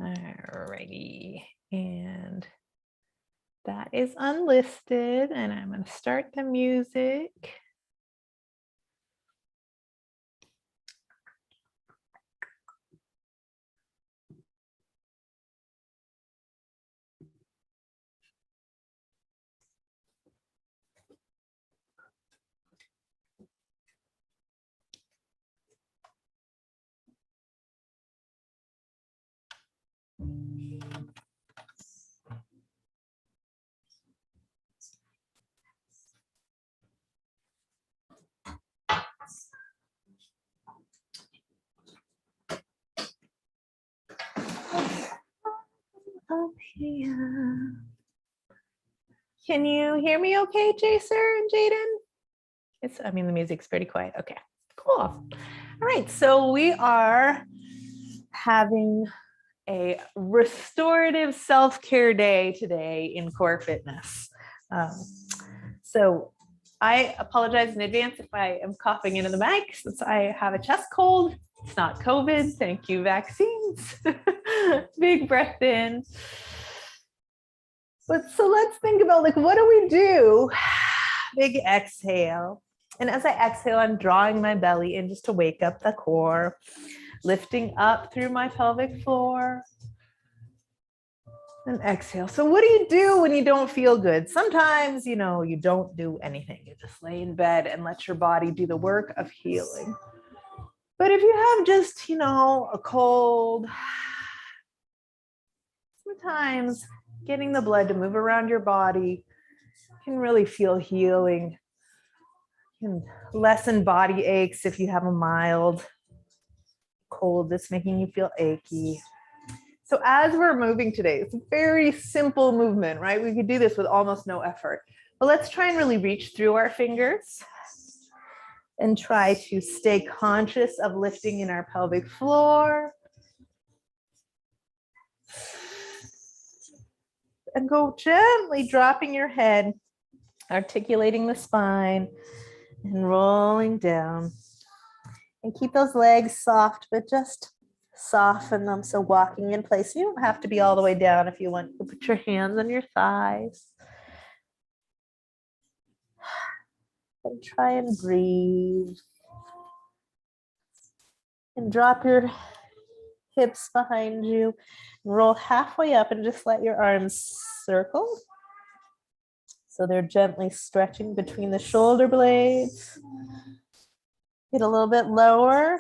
Alrighty, and that is unlisted, and I'm going to start the music. Up here. Can you hear me okay, Jason and Jaden? I mean, the music's pretty quiet. Okay, cool. All right, so we are having a restorative self-care day today in core fitness. So I apologize in advance if I am coughing into the mic since I have a chest cold. It's not COVID. Thank you, vaccines. Big breath in. But so let's think about like, what do we do? Big exhale. And as I exhale, I'm drawing my belly in just to wake up the core, lifting up through my pelvic floor. And exhale. So what do you do when you don't feel good? Sometimes, you don't do anything. You just lay in bed and let your body do the work of healing. But if you have just, a cold, sometimes getting the blood to move around your body can really feel healing. Can lessen body aches if you have a mild cold that's making you feel achy. So as we're moving today, it's a very simple movement, right? We could do this with almost no effort. But let's try and really reach through our fingers and try to stay conscious of lifting in our pelvic floor. And go gently dropping your head, articulating the spine, and rolling down. And keep those legs soft, but just soften them. So walking in place, you don't have to be all the way down. If you want, you put your hands on your thighs. And try and breathe. And drop your hips behind you. Roll halfway up and just let your arms circle. So they're gently stretching between the shoulder blades. Get a little bit lower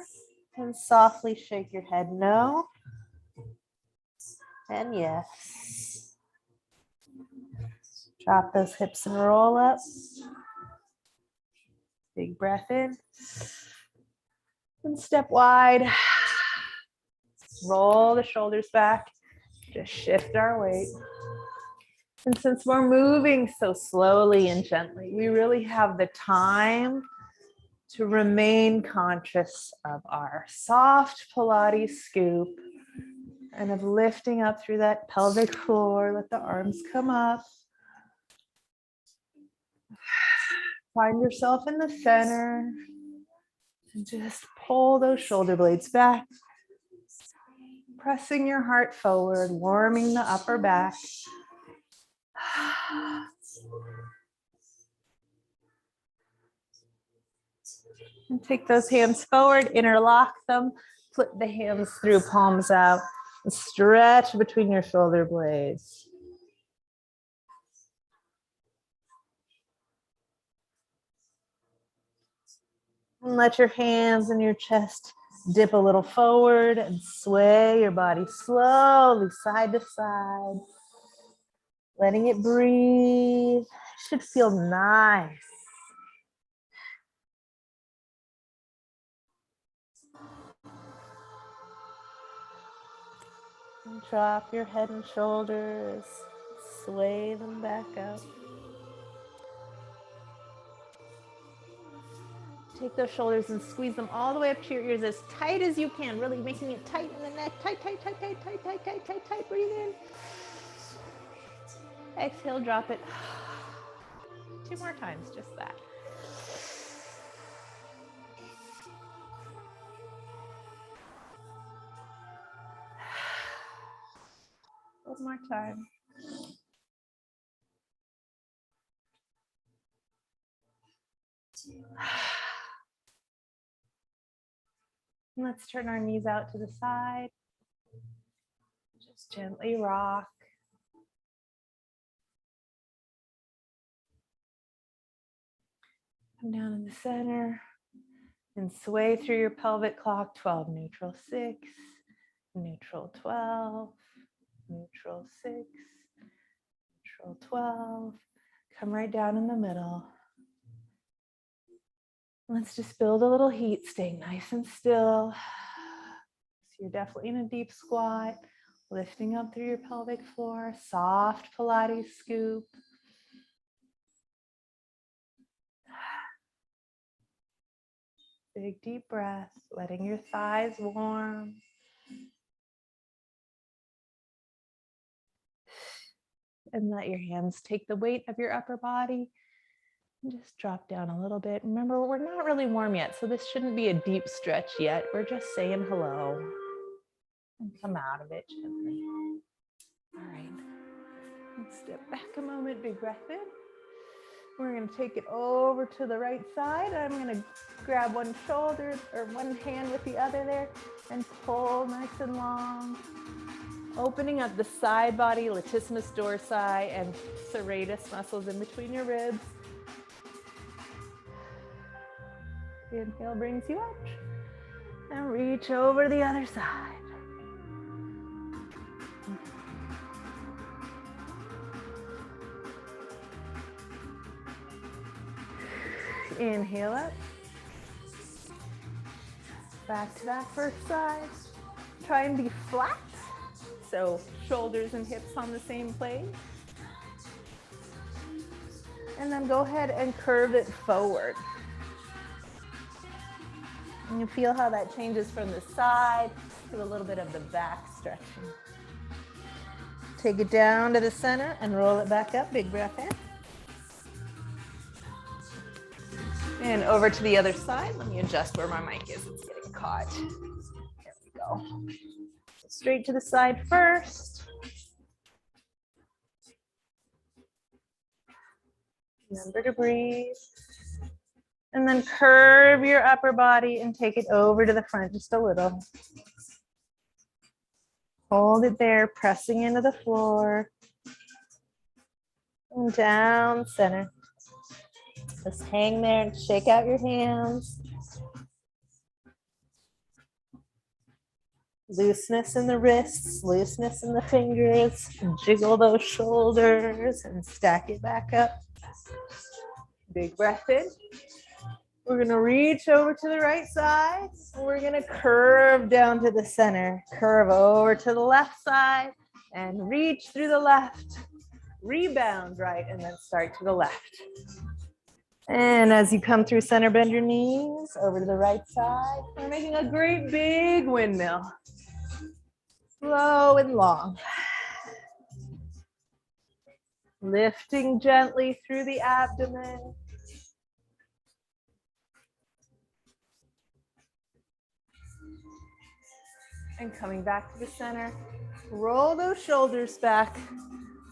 and softly shake your head no. And yes. Drop those hips and roll up. Big breath in. And step wide. Roll the shoulders back. Just shift our weight. And since we're moving so slowly and gently, we really have the time to remain conscious of our soft Pilates scoop and of lifting up through that pelvic floor. Let the arms come up. Find yourself in the center and just pull those shoulder blades back. Pressing your heart forward, warming the upper back. And take those hands forward, interlock them, flip the hands through, palms out, and stretch between your shoulder blades. And let your hands and your chest dip a little forward and sway your body slowly side to side. Letting it breathe. It should feel nice. And drop your head and shoulders. Sway them back up. Take those shoulders and squeeze them all the way up to your ears as tight as you can, really making it tight in the neck. Tight, tight, tight, tight, tight, tight, tight, tight, tight. Breathe in. Exhale, drop it. 2 more times, just that. One more time. Let's turn our knees out to the side. Just gently rock. Come down in the center and sway through your pelvic clock. 12, neutral 6, neutral 12, neutral 6, neutral 12. Come right down in the middle. Let's just build a little heat, staying nice and still. So you're definitely in a deep squat, lifting up through your pelvic floor, soft Pilates scoop. Big deep breath, letting your thighs warm. And let your hands take the weight of your upper body. And just drop down a little bit. Remember, we're not really warm yet, so this shouldn't be a deep stretch yet. We're just saying hello. And come out of it gently. All right. Let's step back a moment, big breath in. We're going to take it over to the right side. I'm going to grab one shoulder or one hand with the other there and pull nice and long. Opening up the side body, latissimus dorsi and serratus muscles in between your ribs. Inhale brings you up and reach over the other side. Inhale up. Back to that first side. Try and be flat. So shoulders and hips on the same plane. And then go ahead and curve it forward. And you feel how that changes from the side to a little bit of the back stretching. Take it down to the center and roll it back up. Big breath in. And over to the other side. Let me adjust where my mic is. It's getting caught. There we go. Straight to the side first. Remember to breathe. And then curve your upper body and take it over to the front just a little. Hold it there, pressing into the floor. And down center. Just hang there and shake out your hands. Looseness in the wrists, looseness in the fingers. Jiggle those shoulders and stack it back up. Big breath in. We're going to reach over to the right side. We're going to curve down to the center. Curve over to the left side and reach through the left. Rebound right and then start to the left. And as you come through center, bend your knees over to the right side. We're making a great big windmill. Slow and long. Lifting gently through the abdomen. And coming back to the center, roll those shoulders back.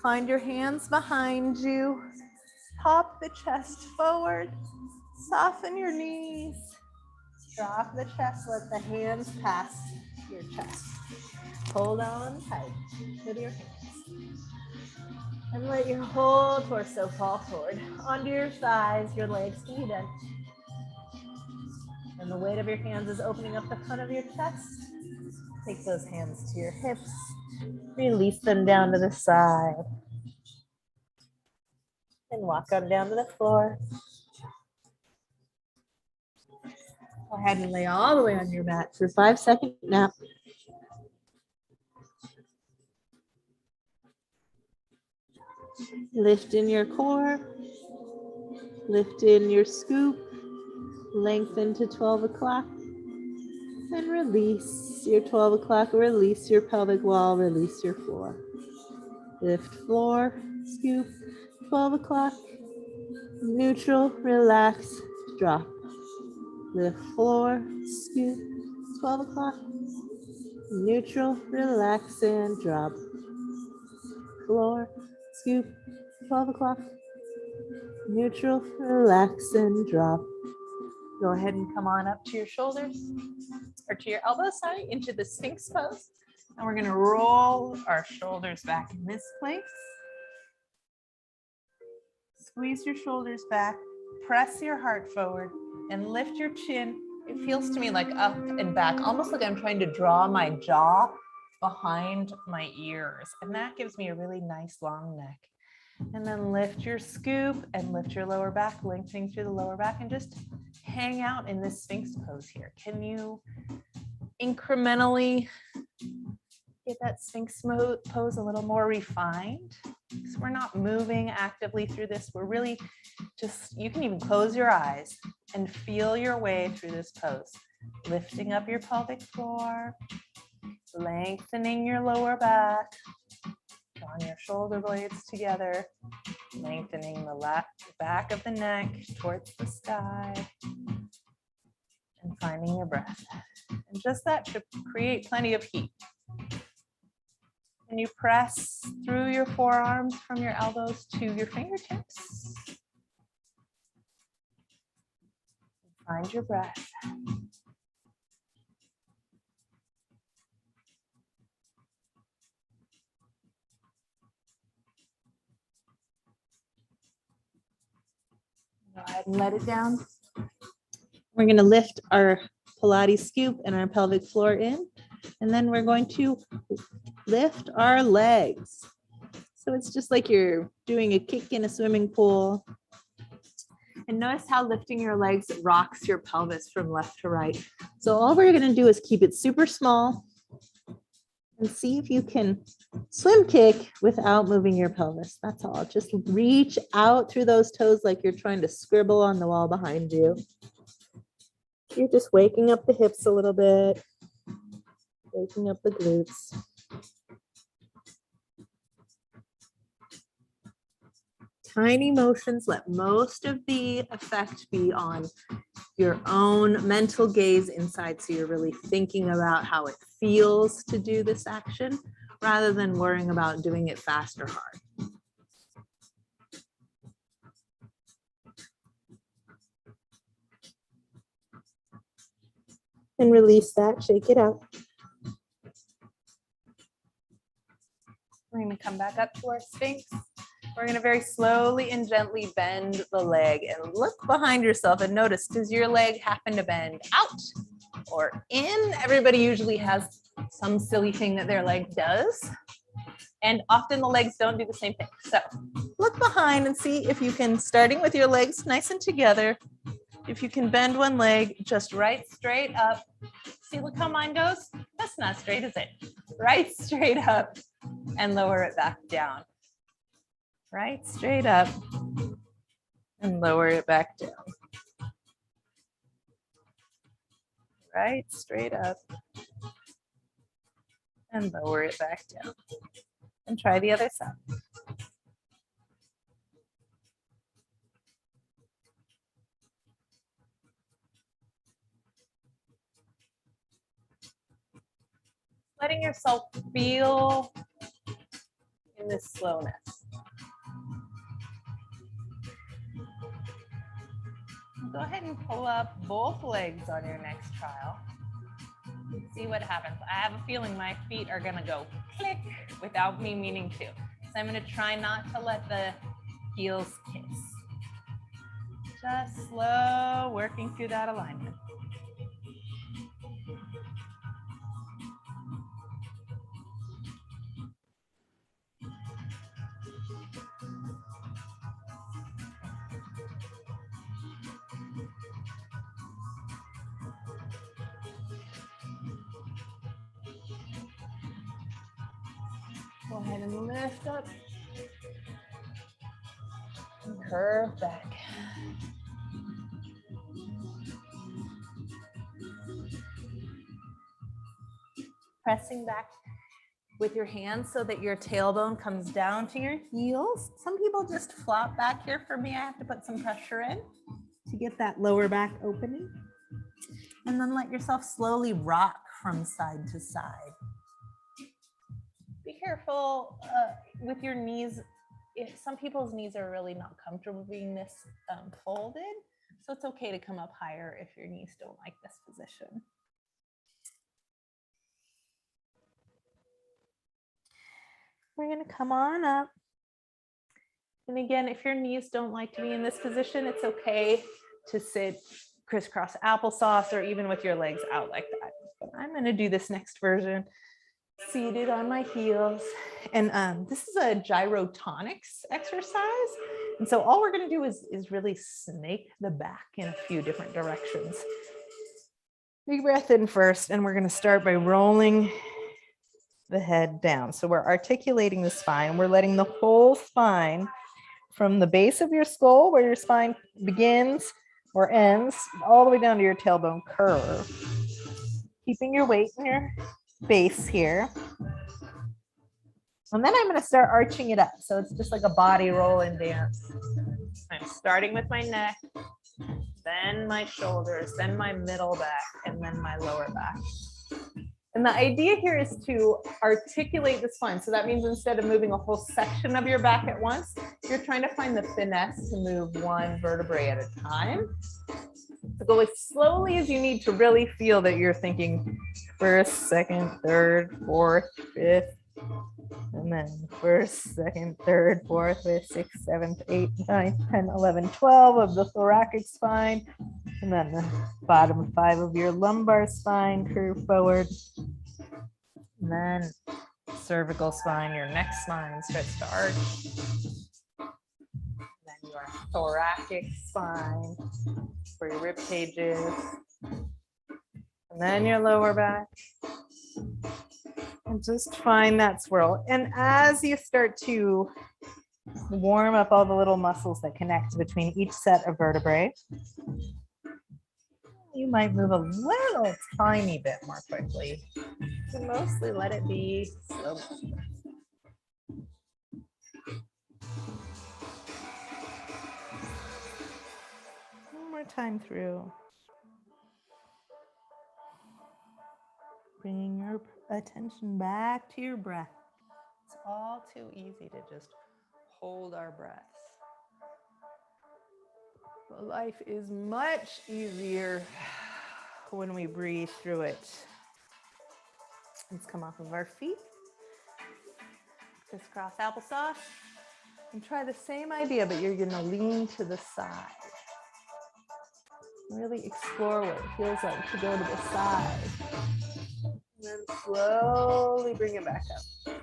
Find your hands behind you. Pop the chest forward. Soften your knees. Drop the chest. Let the hands pass your chest. Hold on tight with your hands. And let your whole torso fall forward. Onto your thighs, your legs can be bent. And the weight of your hands is opening up the front of your chest. Take those hands to your hips. Release them down to the side. And walk on down to the floor. Go ahead and lay all the way on your mat for a 5-second nap. Lift in your core. Lift in your scoop. Lengthen to 12 o'clock. And release your 12 o'clock. Release your pelvic wall. Release your floor. Lift floor. Scoop. 12 o'clock. Neutral. Relax. Drop. Lift floor. Scoop. 12 o'clock. Neutral. Relax and drop. floor, scoop, 12 o'clock, neutral, relax and drop. Go ahead and come on up to your shoulders, or to your elbows, sorry, into the Sphinx pose. And we're gonna roll our shoulders back in this place. Squeeze your shoulders back, press your heart forward, and lift your chin. It feels to me like up and back, almost like I'm trying to draw my jaw behind my ears. And that gives me a really nice long neck. And then lift your scoop and lift your lower back, lengthening through the lower back, and just hang out in this Sphinx pose here. Can you incrementally get that Sphinx pose a little more refined? So we're not moving actively through this. We're really just, you can even close your eyes and feel your way through this pose. Lifting up your pelvic floor, lengthening your lower back, drawing your shoulder blades together, lengthening the back of the neck towards the sky, and finding your breath. And just that should create plenty of heat. And you press through your forearms from your elbows to your fingertips. Find your breath. Go ahead and let it down. We're going to lift our Pilates scoop and our pelvic floor in, and then we're going to lift our legs. So it's just like you're doing a kick in a swimming pool. And notice how lifting your legs rocks your pelvis from left to right. So all we're going to do is keep it super small and see if you can swim kick without moving your pelvis. That's all. Just reach out through those toes like you're trying to scribble on the wall behind you. You're just waking up the hips a little bit, waking up the glutes. Tiny motions, let most of the effect be on your own mental gaze inside. So you're really thinking about how it feels to do this action rather than worrying about doing it fast or hard. And release that, shake it out. We're going to come back up to our Sphinx. We're going to very slowly and gently bend the leg, and look behind yourself and notice, does your leg happen to bend out or in? Everybody usually has some silly thing that their leg does, and often the legs don't do the same thing. So look behind and see if you can, starting with your legs nice and together, if you can bend one leg just right straight up. See, look how mine goes. That's not straight, is it? Right straight up and lower it back down. Right straight up and lower it back down. Right straight up and lower it back down. And try the other side. Letting yourself feel in this slowness. Go ahead and pull up both legs on your next trial. See what happens. I have a feeling my feet are gonna go click without me meaning to. So I'm gonna try not to let the heels kiss. Just slow, working through that alignment. Go ahead and lift up and curve back. Pressing back with your hands so that your tailbone comes down to your heels. Some people just flop back here. For me, I have to put some pressure in to get that lower back opening. And then let yourself slowly rock from side to side. be careful with your knees. Some people's knees are really not comfortable being this folded. So it's okay to come up higher if your knees don't like this position. We're going to come on up. And again, if your knees don't like to be in this position, it's okay to sit crisscross applesauce or even with your legs out like that. But I'm going to do this next version seated on my heels. And this is a gyrotonics exercise. And so all we're going to do is really snake the back in a few different directions. Big breath in first, and we're going to start by rolling the head down. So we're articulating the spine. We're letting the whole spine from the base of your skull, where your spine begins or ends, all the way down to your tailbone curve. Keeping your weight in your base here. And then I'm going to start arching it up. So it's just like a body roll and dance. I'm starting with my neck, then my shoulders, then my middle back, and then my lower back. And the idea here is to articulate the spine. So that means instead of moving a whole section of your back at once, you're trying to find the finesse to move one vertebrae at a time. So go as slowly as you need to really feel that you're thinking first, second, third, fourth, fifth, and then first, second, third, fourth, fifth, sixth, seventh, eighth, ninth, 10, 11, 12 of the thoracic spine. And then the bottom 5 of your lumbar spine, curve forward. And then cervical spine, your neck spine starts to arch. And then your thoracic spine, where your rib cage is. And then your lower back. And just find that swirl. And as you start to warm up all the little muscles that connect between each set of vertebrae, you might move a little tiny bit more quickly. So mostly let it be slow. One more time through. Bringing your attention back to your breath. It's all too easy to just hold our breaths. But life is much easier when we breathe through it. Let's come off of our feet. Crisscross applesauce. And try the same idea, but you're gonna lean to the side. Really explore what it feels like to go to the side. And then slowly bring it back up.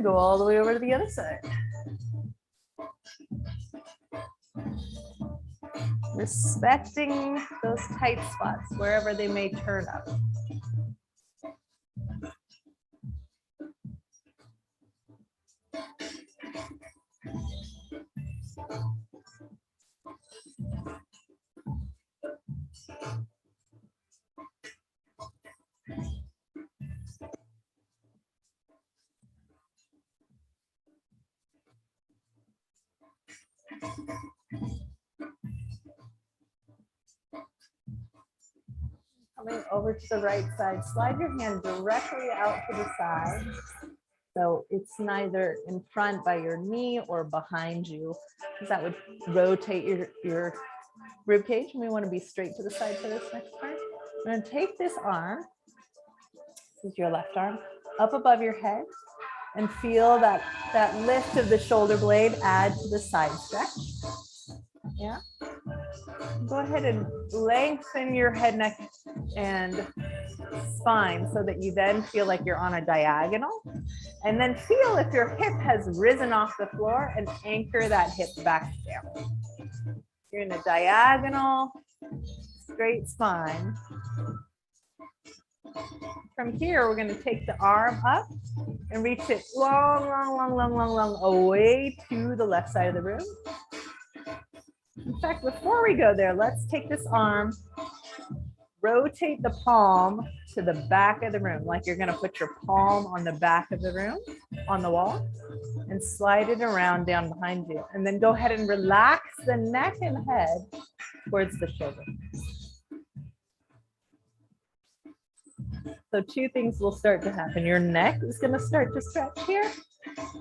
Go all the way over to the other side. Respecting those tight spots wherever they may turn up. Coming over to the right side, slide your hand directly out to the side. So it's neither in front by your knee or behind you, because that would rotate your rib cage. And we want to be straight to the side for this next part. We're going to take this arm, this is your left arm, up above your head, and feel that lift of the shoulder blade add to the side stretch. Yeah. Go ahead and lengthen your head, neck, and spine so that you then feel like you're on a diagonal. And then feel if your hip has risen off the floor and anchor that hip back down. You're in a diagonal, straight spine. From here, we're going to take the arm up and reach it long, away to the left side of the room. In fact, before we go there, let's take this arm, rotate the palm to the back of the room, like you're going to put your palm on the back of the room, on the wall, and slide it around down behind you. And then go ahead and relax the neck and head towards the shoulder. So two things will start to happen. Your neck is going to start to stretch here.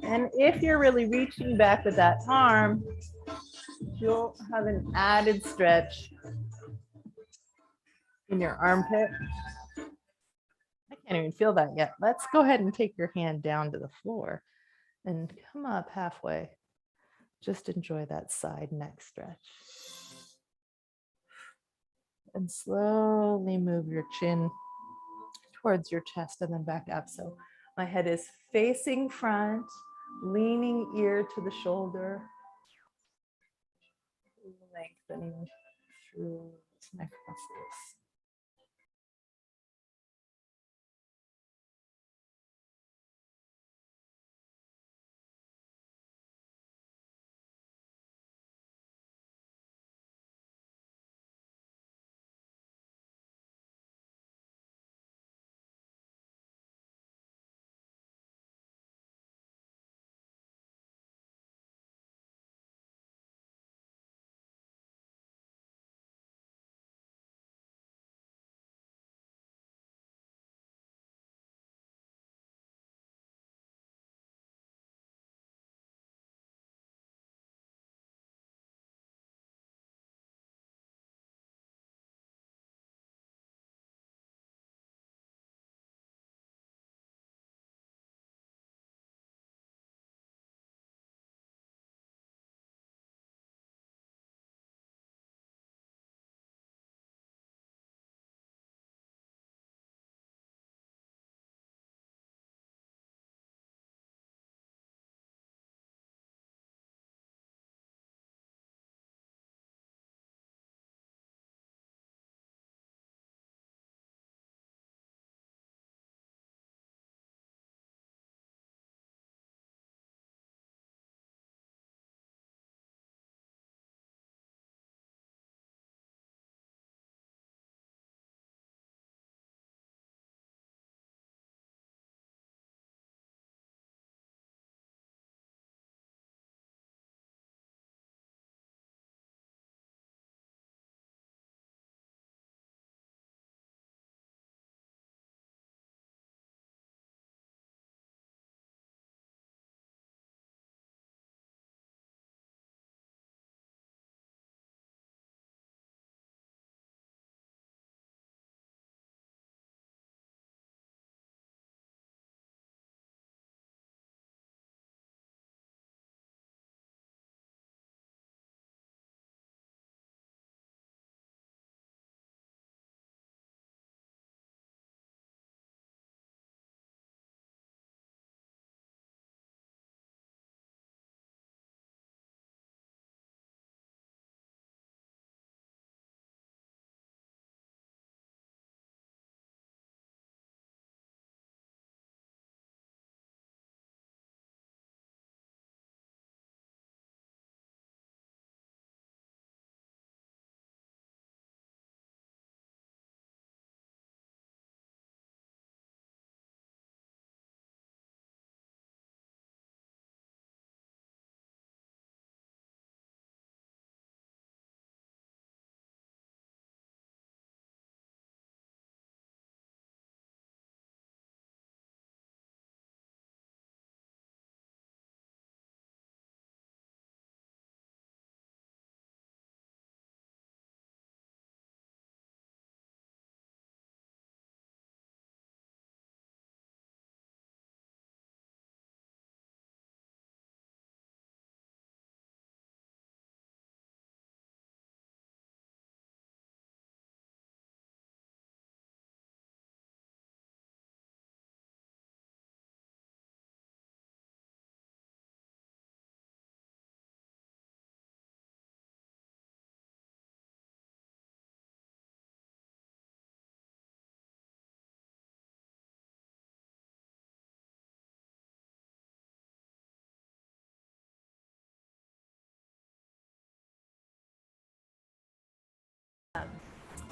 And if you're really reaching back with that arm, you'll have an added stretch in your armpit. I can't even feel that yet. Let's go ahead and take your hand down to the floor and come up halfway. Just enjoy that side neck stretch. And slowly move your chin towards your chest and then back up. So my head is facing front, leaning ear to the shoulder, lengthening through neck muscles.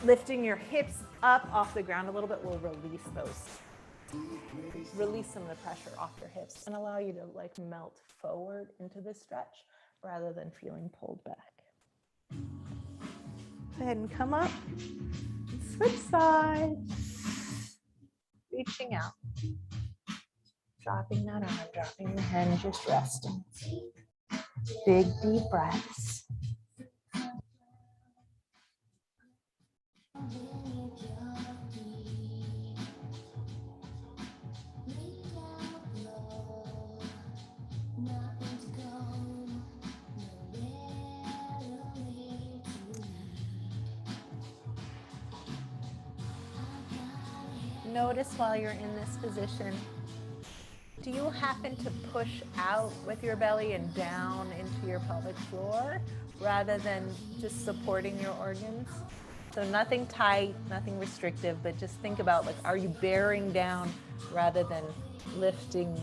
Lifting your hips up off the ground a little bit will release those. Release some of the pressure off your hips and allow you to like melt forward into this stretch rather than feeling pulled back. Go ahead and come up. Switch sides. reaching out. Dropping that arm, dropping the head, and just resting. Big, deep breaths. Notice while you're in this position, do you happen to push out with your belly and down into your pelvic floor rather than just supporting your organs? So nothing tight, nothing restrictive, but just think about, like, are you bearing down rather than lifting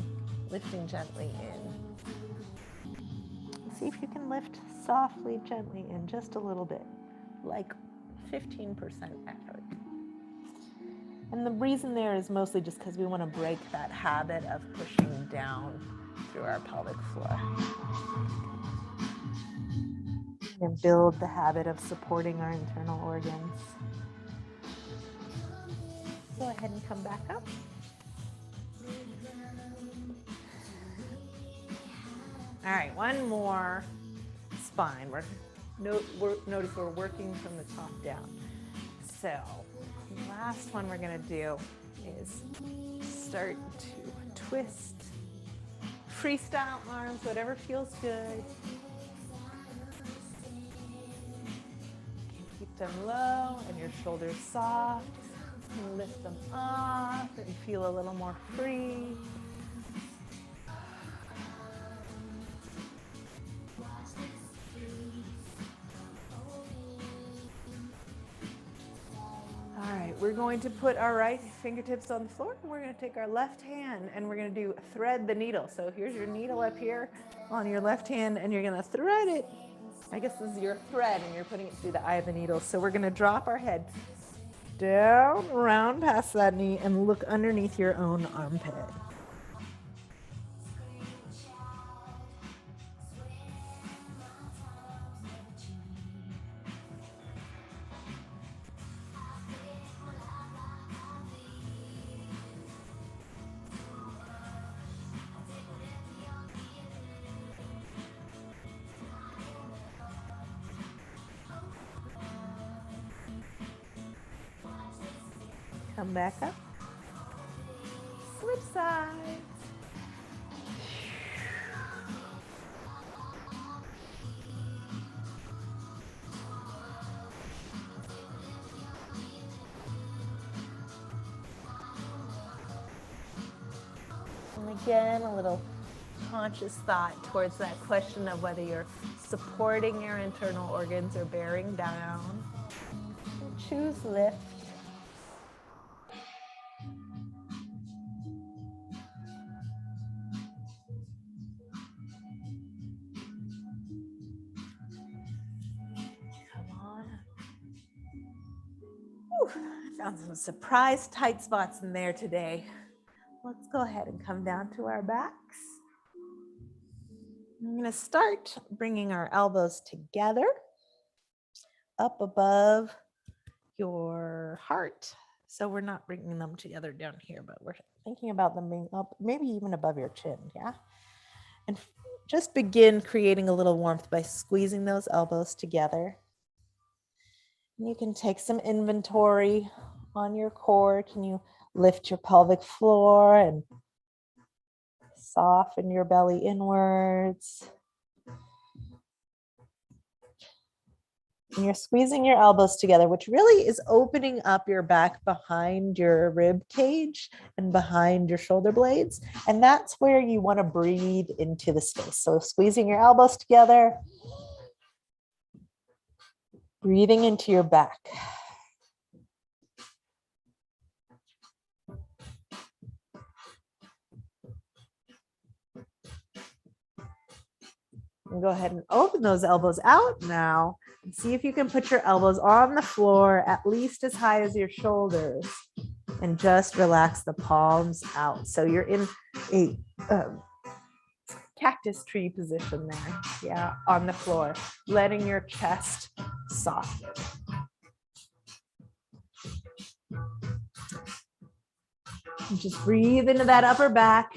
gently in? See if you can lift softly, gently in just a little bit, like 15% effort. And the reason there is mostly just because we want to break that habit of pushing down through our pelvic floor. And build the habit of supporting our internal organs. Go ahead and come back up. All right, one more spine. Notice we're working from the top down. So the last one we're going to do is start to twist. Freestyle arms, whatever feels good. Keep them low and your shoulders soft. Lift them up and feel a little more free. All right, we're going to put our right fingertips on the floor and we're going to take our left hand and we're going to do thread the needle. So here's your needle up here on your left hand and you're going to thread it. I guess this is your thread and you're putting it through the eye of the needle. So we're going to drop our head down, round past that knee and look underneath your own armpit. Come back up. Switch sides. And again, a little conscious thought towards that question of whether you're supporting your internal organs or bearing down. And choose lift. Found some surprise tight spots in there today. Let's go ahead and come down to our backs. I'm going to start bringing our elbows together up above your heart. So we're not bringing them together down here, but we're thinking about them being up, maybe even above your chin, yeah? And just begin creating a little warmth by squeezing those elbows together. And you can take some inventory on your core. Can you lift your pelvic floor and soften your belly inwards? And you're squeezing your elbows together, which really is opening up your back behind your rib cage and behind your shoulder blades. And that's where you want to breathe into the space. So squeezing your elbows together, breathing into your back. And go ahead and open those elbows out now and see if you can put your elbows on the floor at least as high as your shoulders and just relax the palms out. So you're in a cactus tree position there, yeah, on the floor, letting your chest soften. Just breathe into that upper back,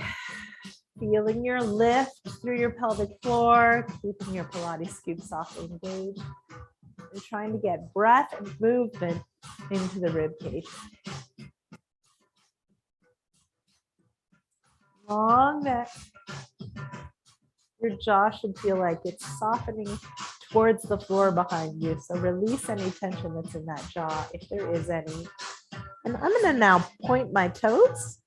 feeling your lift through your pelvic floor, keeping your Pilates scoop softly engaged, and trying to get breath and movement into the rib cage. Long neck. Your jaw should feel like it's softening towards the floor behind you. So release any tension that's in that jaw, if there is any. And I'm going to now point my toes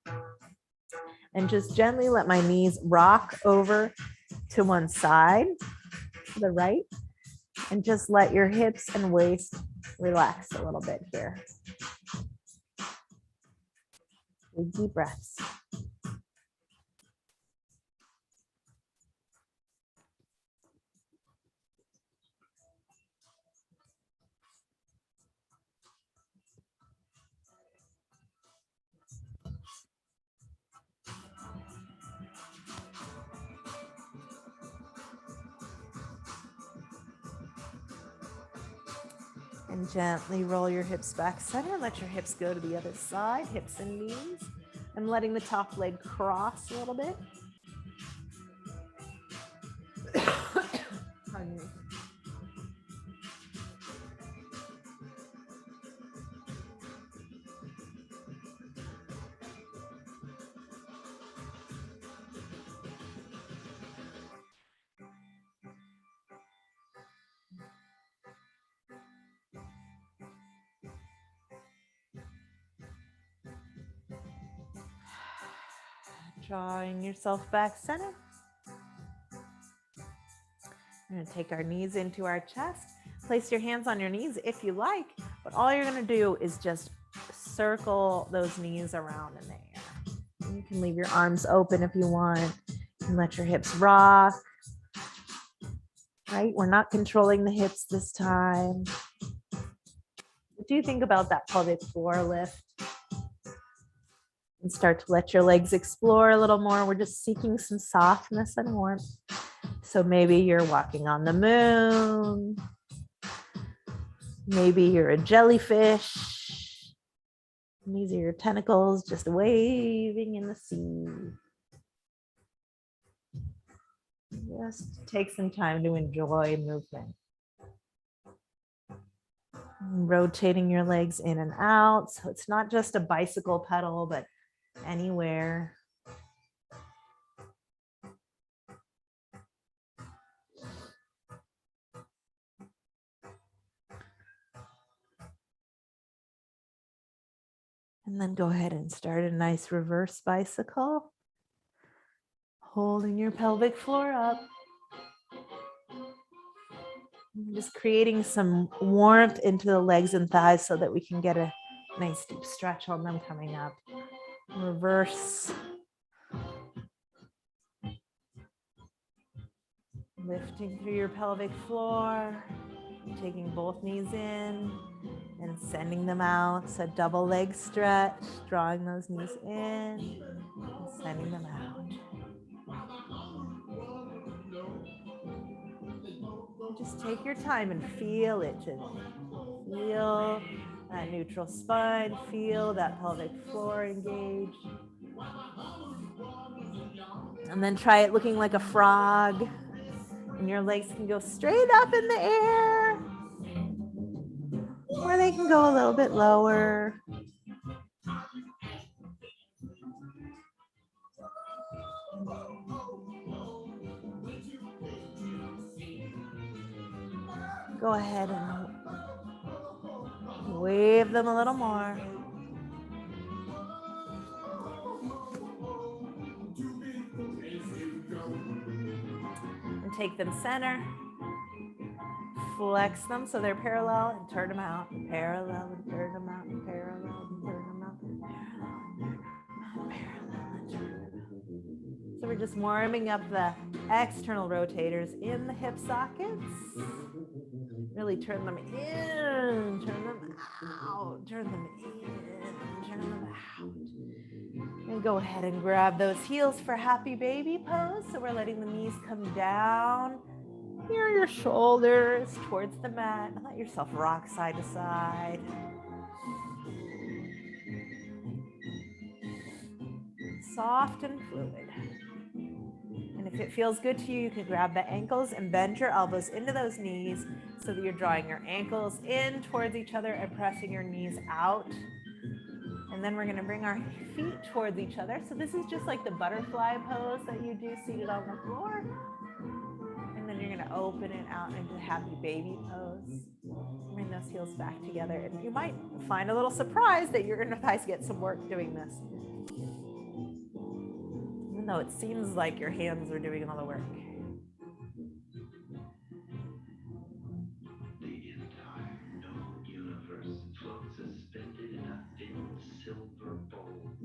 and just gently let my knees rock over to one side, to the right, and just let your hips and waist relax a little bit here. Big deep breaths. And gently roll your hips back center. Let your hips go to the other side, hips and knees. I'm letting the top leg cross a little bit. Pardon me. Drawing yourself back center. We're going to take our knees into our chest. Place your hands on your knees if you like, but all you're going to do is just circle those knees around in the air. You can leave your arms open if you want and let your hips rock. Right? We're not controlling the hips this time. What do you think about that pelvic floor lift? And start to let your legs explore a little more. We're just seeking some softness and warmth. So maybe you're walking on the moon. Maybe you're a jellyfish. And these are your tentacles just waving in the sea. Just take some time to enjoy movement. Rotating your legs in and out. So it's not just a bicycle pedal, but anywhere. And then go ahead and start a nice reverse bicycle. Holding your pelvic floor up. Just creating some warmth into the legs and thighs so that we can get a nice deep stretch on them coming up. Reverse. Lifting through your pelvic floor. Taking both knees in and sending them out. So double leg stretch, drawing those knees in and sending them out. Just take your time and feel it today. Feel that neutral spine, feel that pelvic floor engaged. And then try it looking like a frog. And your legs can go straight up in the air, or they can go a little bit lower. Go ahead and wave them a little more. And take them center. Flex them so they're parallel and turn them out. And parallel and turn them out. And parallel and turn them out. And parallel and turn them out. So we're just warming up the external rotators in the hip sockets. Really turn them in, turn them out, turn them in, turn them out. And go ahead and grab those heels for happy baby pose. So we're letting the knees come down near your shoulders towards the mat. And let yourself rock side to side. soft and fluid. And if it feels good to you, you can grab the ankles and bend your elbows into those knees so that you're drawing your ankles in towards each other and pressing your knees out. And then we're going to bring our feet towards each other. So this is just like the butterfly pose that you do seated on the floor. And then you're going to open it out into happy baby pose. Bring those heels back together. And you might find a little surprise that your inner thighs get some work doing this. Even though it seems like your hands are doing all the work. The entire known universe floats suspended in a thin silver bowl,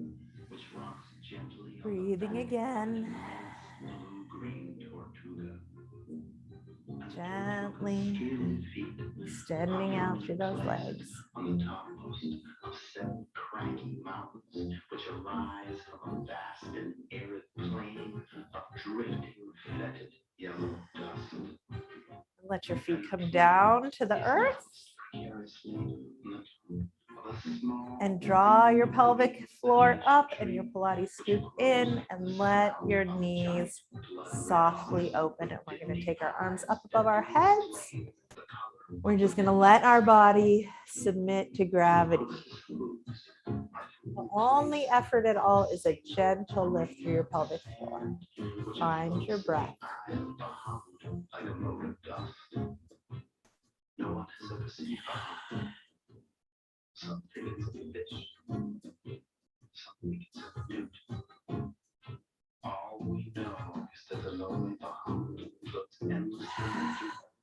which rocks gently. Breathing again. Blue-green tortuga. Gently extending out through those legs. On the topmost of 7 craggy mountains, which arise from a vast and arid plain of drifting, fetid yellow dust. Let your feet come down to the earth. And draw your pelvic floor up and your Pilates scoop in and let your knees softly open. And we're going to take our arms up above our heads. We're just going to let our body submit to gravity. The only effort at all is a gentle lift through your pelvic floor. Find your breath. Like a mote of dust. No one has ever seen a hound. Some think it's a fish. Some think it's a newt. All we know is that the lonely hound floats endlessly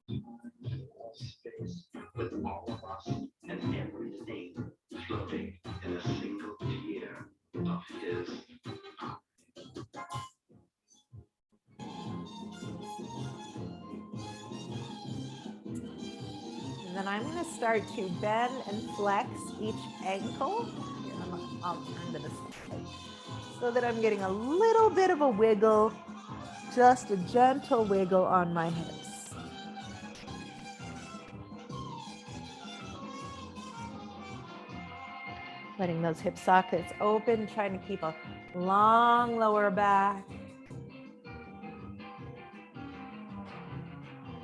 through space with all of us and everything floating in a single tear of his. And then I'm going to start to bend and flex each ankle. Here, I'll turn to this side so that I'm getting a little bit of a wiggle, just a gentle wiggle on my hips. Letting those hip sockets open, trying to keep a long lower back.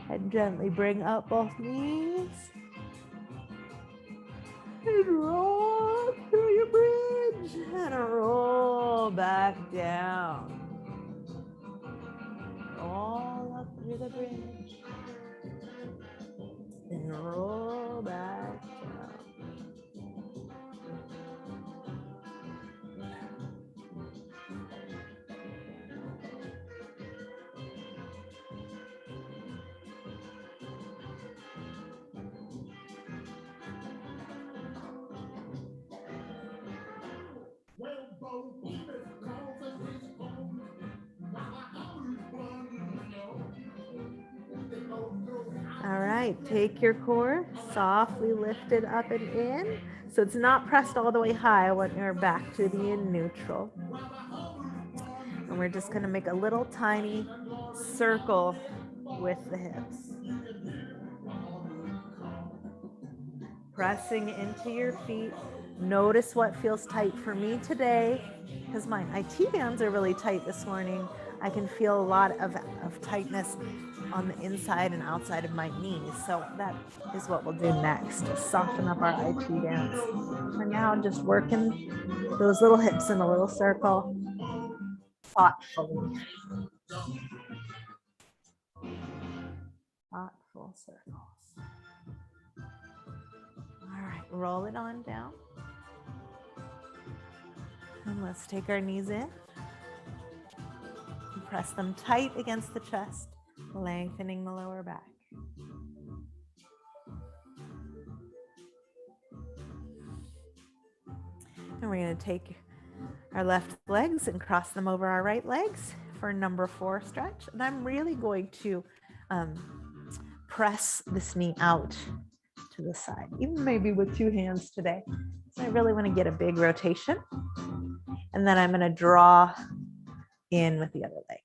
And gently bring up both knees. And roll up through your bridge. And roll back down. Roll up through the bridge. And roll back down. All right, take your core, softly lift it up and in. So it's not pressed all the way high. I want your back to be in neutral. And we're just gonna make a little tiny circle with the hips. Pressing into your feet. Notice what feels tight for me today, because my IT bands are really tight this morning. I can feel a lot of tightness on the inside and outside of my knees. So that is what we'll do next, to soften up our IT bands. For now, just working those little hips in a little circle, thoughtfully. Thoughtful circles. All right, roll it on down. And let's take our knees in. And press them tight against the chest, lengthening the lower back. And we're going to take our left legs and cross them over our right legs for number 4 stretch. And I'm really going to press this knee out to the side, even maybe with 2 hands today. So I really want to get a big rotation. And then I'm going to draw in with the other leg.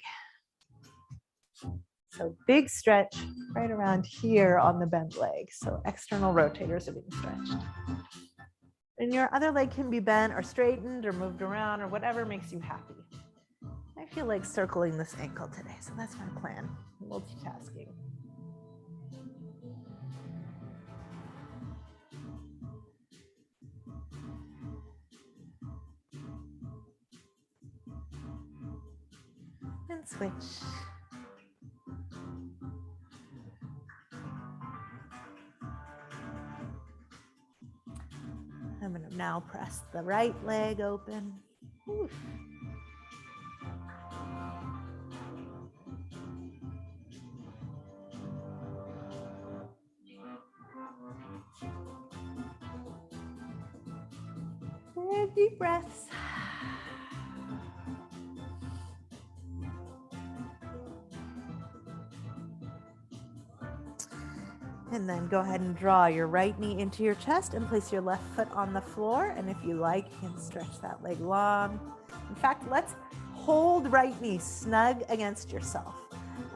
So big stretch right around here on the bent leg. So external rotators are being stretched. And your other leg can be bent or straightened or moved around or whatever makes you happy. I feel like circling this ankle today, so that's my plan. Multitasking. And switch. I'm going to now press the right leg open. Oof. And deep breaths. And then go ahead and draw your right knee into your chest and place your left foot on the floor. And if you like, you can stretch that leg long. In fact, let's hold right knee snug against yourself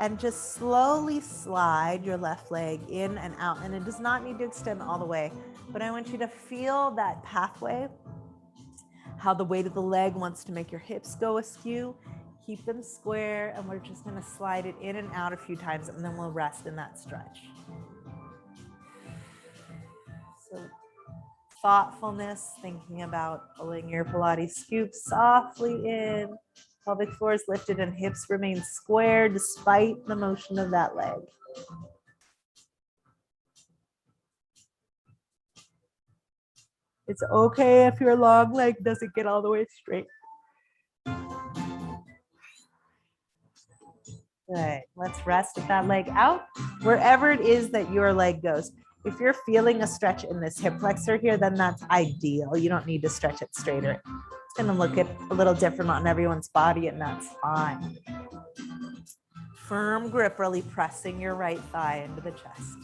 and just slowly slide your left leg in and out. And it does not need to extend all the way, but I want you to feel that pathway, how the weight of the leg wants to make your hips go askew. Keep them square, and we're just going to slide it in and out a few times, and then we'll rest in that stretch. So thoughtfulness, thinking about pulling your Pilates scoop softly in. Pelvic floor is lifted and hips remain square despite the motion of that leg. It's okay if your long leg doesn't get all the way straight. Good. Let's rest with that leg out, wherever it is that your leg goes. If you're feeling a stretch in this hip flexor here, then that's ideal. You don't need to stretch it straighter. It's going to look a little different on everyone's body, and that's fine. Firm grip, really pressing your right thigh into the chest.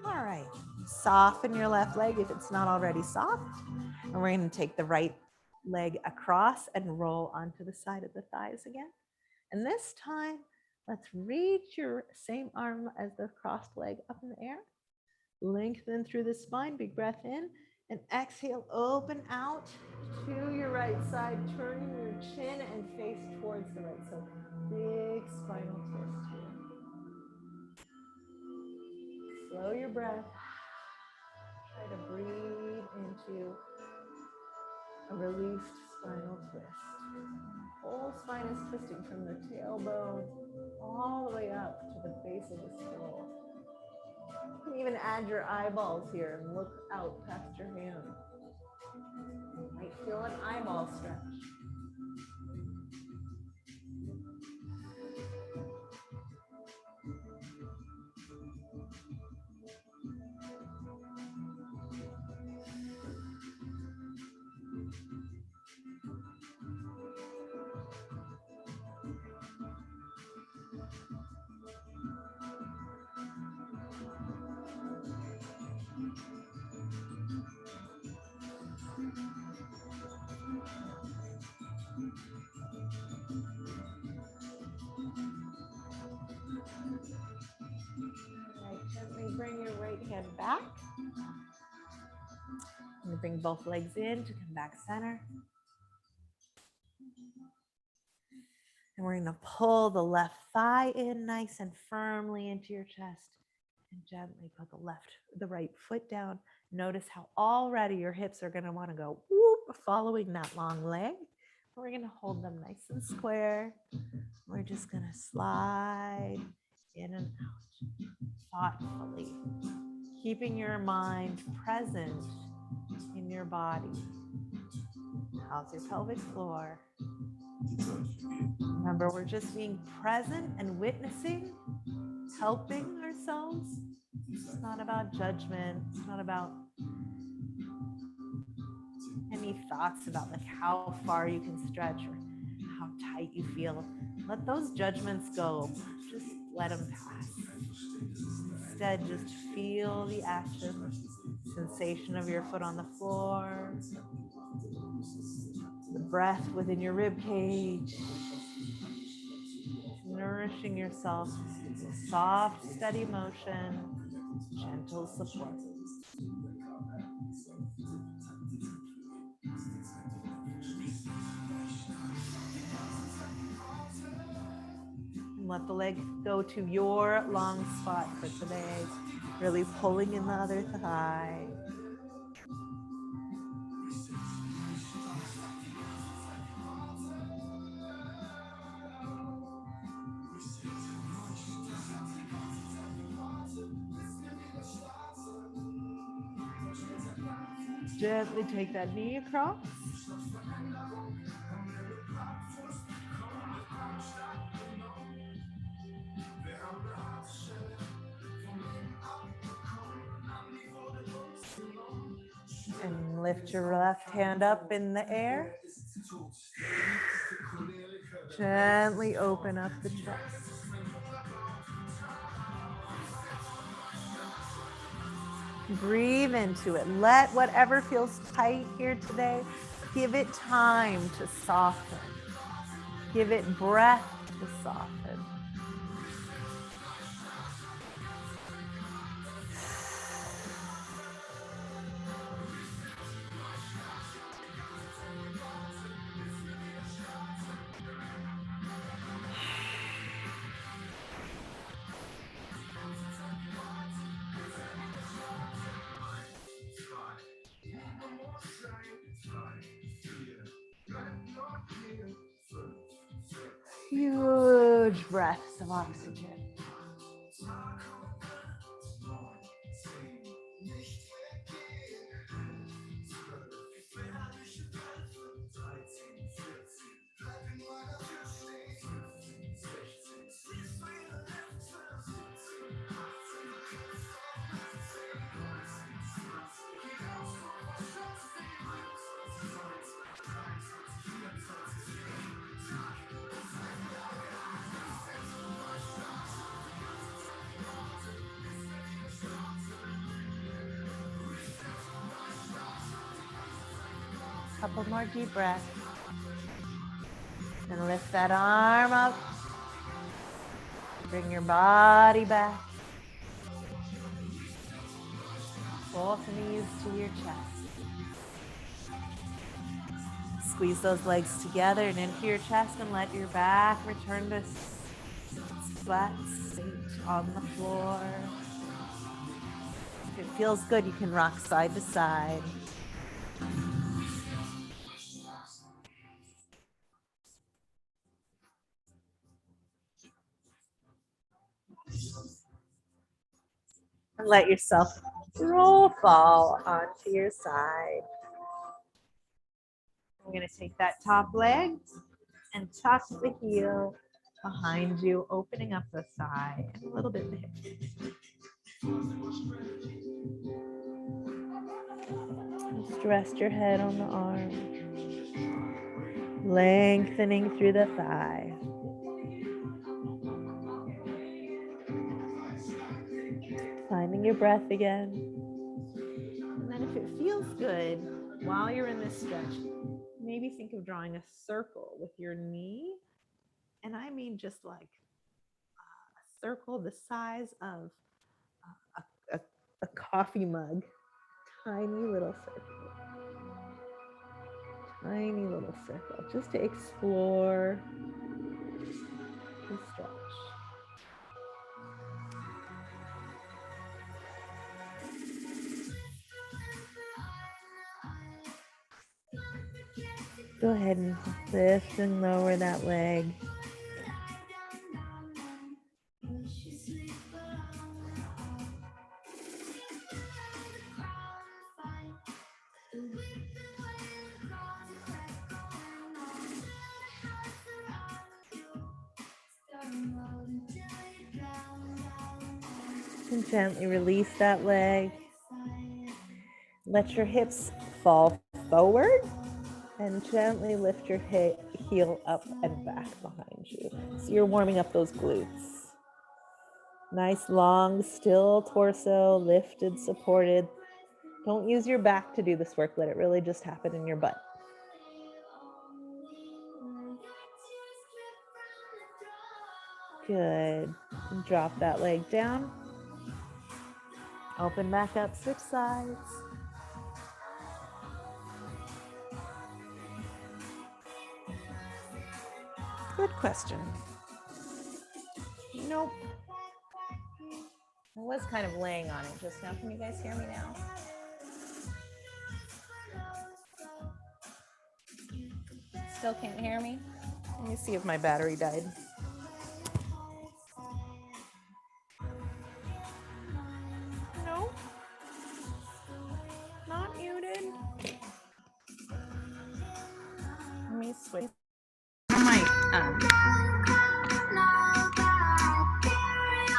All right. Soften your left leg if it's not already soft. And we're going to take the right leg across and roll onto the side of the thighs again. And this time, let's reach your same arm as the crossed leg up in the air. Lengthen through the spine, big breath in, and exhale, open out to your right side, turning your chin and face towards the right. So big spinal twist here. Slow your breath. Try to breathe into a released spinal twist. Whole spine is twisting from the tailbone all the way up to the base of the skull. You can even add your eyeballs here and look out past your hand. You might feel an eyeball stretch. Gently bring your right hand back. And bring both legs in to come back center. And we're going to pull the left thigh in nice and firmly into your chest and gently put the right foot down. Notice how already your hips are going to want to go whoop, following that long leg. We're going to hold them nice and square. We're just going to slide in and out thoughtfully, keeping your mind present in your body. How's your pelvic floor? Remember, we're just being present and witnessing, helping ourselves. It's not about judgment. It's not about any thoughts about like how far you can stretch or how tight you feel. Let those judgments go. Just let them pass. Instead, just feel the action, sensation of your foot on the floor, the breath within your rib cage, nourishing yourself, soft, steady motion. Gentle support. And let the leg go to your long spot for today. Really pulling in the other thigh. Gently take that knee across. And lift your left hand up in the air. Gently open up the chest. Breathe into it. Let whatever feels tight here today, give it time to soften. Give it breath to soften. Huge breaths of oxygen. Couple more deep breaths. And lift that arm up. Bring your body back. Both knees to your chest. Squeeze those legs together and into your chest and let your back return to flat seat on the floor. If it feels good, you can rock side to side. And let yourself roll fall onto your side. I'm going to take that top leg and tuck the heel behind you, opening up the thigh and a little bit the hip. Just rest your head on the arm, lengthening through the thigh. Finding your breath again. And then if it feels good, while you're in this stretch, maybe think of drawing a circle with your knee. And I mean just like a circle the size of a coffee mug. Tiny little circle. Tiny little circle. Just to explore the stretch. Go ahead and lift and lower that leg. And gently release that leg. Let your hips fall forward and gently lift your heel up and back behind you. So you're warming up those glutes. Nice, long, still torso, lifted, supported. Don't use your back to do this work. Let it really just happen in your butt. Good. And drop that leg down. Open back up, switch sides. Good question. Nope. I was kind of laying on it just now. Can you guys hear me now? Still can't hear me? Let me see if my battery died. No. Not muted. Let me switch.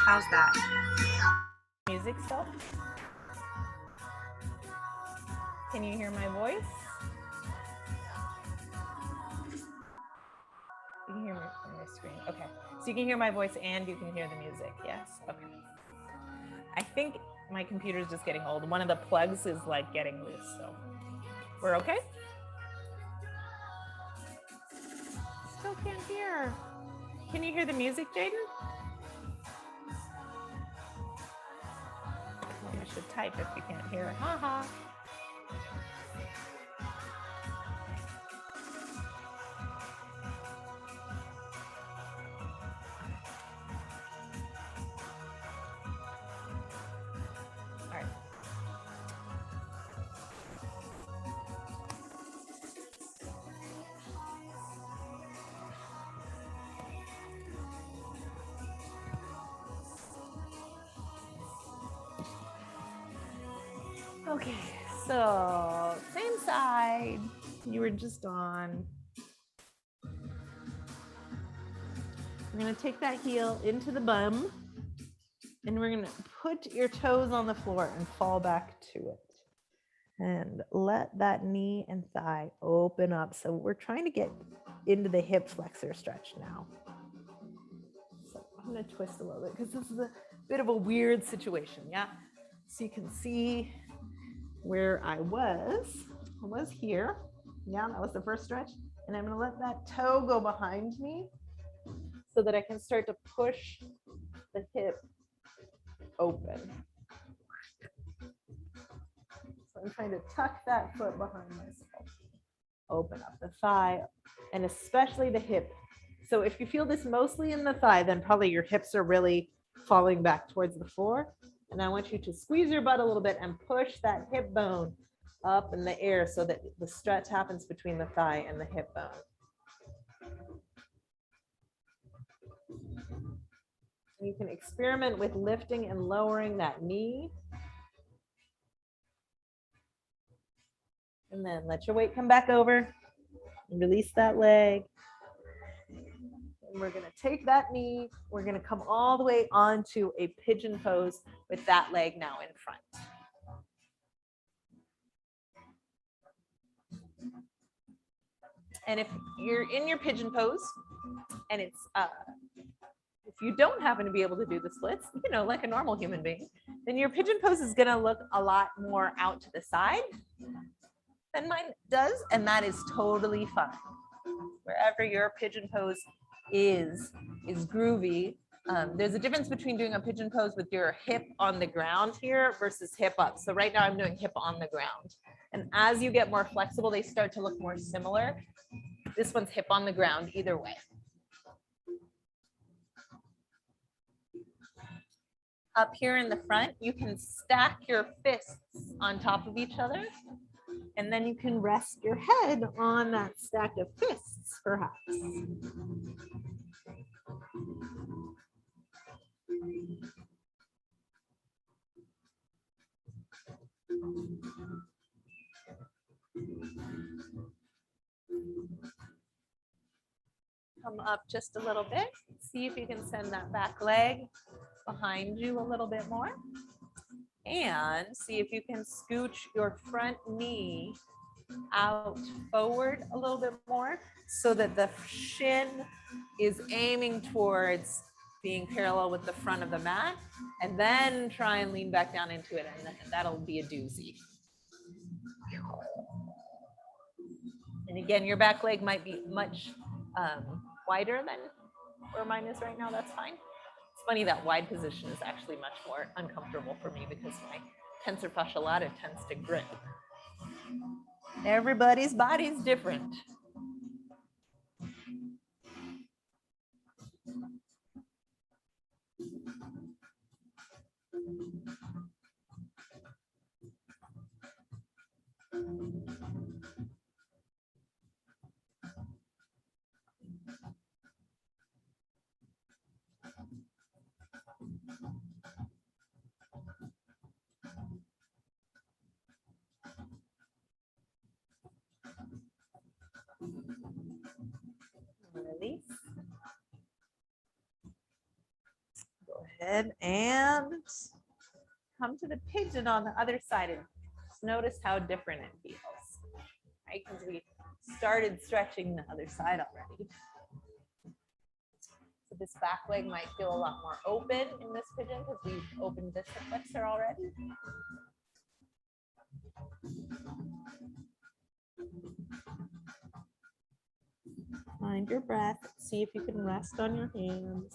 How's that? Music still? Can you hear my voice? You can hear me on my screen. Okay. So you can hear my voice and you can hear the music. Yes. Okay. I think my computer's just getting old. One of the plugs is like getting loose. So we're okay? Still can't hear. Can you hear the music, Jaden? Well, I should type if you can't hear it. Ha ha. All right. Okay, so same side you were just on. We're gonna take that heel into the bum and we're gonna put your toes on the floor and fall back to it. And let that knee and thigh open up. So we're trying to get into the hip flexor stretch now. So I'm gonna twist a little bit because this is a bit of a weird situation, yeah? So you can see where I was here. Yeah, that was the first stretch. And I'm gonna let that toe go behind me so that I can start to push the hip open. So I'm trying to tuck that foot behind myself. Open up the thigh and especially the hip. So if you feel this mostly in the thigh, then probably your hips are really falling back towards the floor. And I want you to squeeze your butt a little bit and push that hip bone up in the air so that the stretch happens between the thigh and the hip bone. You can experiment with lifting and lowering that knee. And then let your weight come back over and release that leg. And we're going to take that knee. We're going to come all the way onto a pigeon pose with that leg now in front. And if you're in your pigeon pose and it's, if you don't happen to be able to do the splits, you know, like a normal human being, then your pigeon pose is going to look a lot more out to the side than mine does. And that is totally fine. Wherever your pigeon pose is groovy. There's a difference between doing a pigeon pose with your hip on the ground here versus hip up. So right now I'm doing hip on the ground. And as you get more flexible, they start to look more similar. This one's hip on the ground either way. Up here in the front, you can stack your fists on top of each other. And then you can rest your head on that stack of fists, perhaps. Come up just a little bit. See if you can send that back leg behind you a little bit more. And see if you can scooch your front knee out forward a little bit more so that the shin is aiming towards being parallel with the front of the mat, and then try and lean back down into it, and that'll be a doozy. And again, your back leg might be much wider than where mine is right now. That's fine. Funny that wide position is actually much more uncomfortable for me because my tensor fascia lata tends to grip. Everybody's body's different. Release. Go ahead and come to the pigeon on the other side and just notice how different it feels, right? Because we started stretching the other side already. So this back leg might feel a lot more open in this pigeon because we've opened this hip flexor already. Find your breath. See if you can rest on your hands.